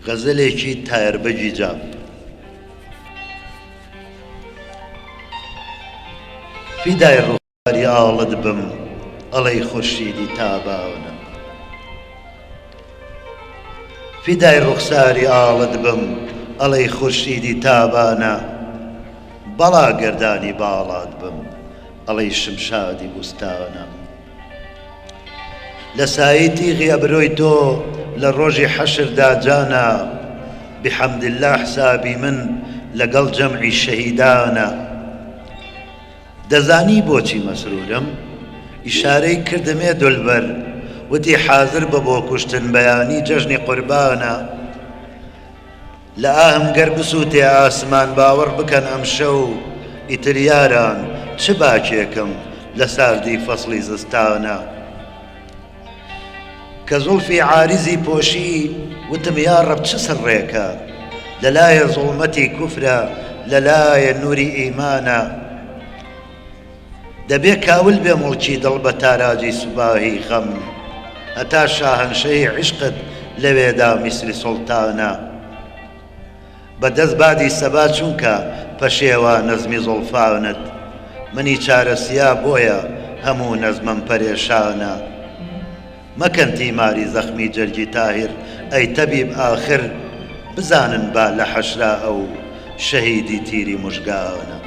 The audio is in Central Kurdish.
غەزەلێکی تایەربەجی جام. فیدای ڕوخساری ئاڵت بم ئەڵەی خورشیدی تابانە. فیدای ڕوخساری ئاڵت بم ئەڵەی خورشیدی تابانە. بەڵا گەردانی باڵات بم ئەڵەی شمشادی بوستانە. لە سایی تیغی ئەبرۆی تۆ لە ڕۆژی حەشردا جانە، بحەمدالله حسابی من لەگەڵ جەمعی شەهیدانە. دەزانی بۆچی مەسرورم؟ ئیشارەی کردمێ دولبەر، وتی حازر بە بۆ کوشتن بەیانی جەژنی قوربانە. لە ئاهم گەر بسووتێ ئاسمان باوەڕ بکەن ئەم شەو، ئیتر یاران چ باکێکم لە ساردی فەسڵی زستانە. کە زوڵفی عارزی پۆشی وتم یا ڕەب چ سڕێکە، لەلایە زوڵمەتی کوفرە لەلایە نووری ئیمانە. دەبێ کاول بێ موڵکی دڵ بە تاراجی سوباهی غەم، هەتا شاهەنشەی عشقت لەوێدا میسری سوڵتانە. بەدەست بادی سەبا چونکە پەشێوە نەزمی زوڵفانت، منی چارەسیا بۆیە هەموو نەزمم پەرێشانە. مەکەن تیماری زەخمی جەرگی تاهیر ئەی تەبیب ئاخر، بزانن با لە حەشرا ئەو شەهیدی تیری موژگانە.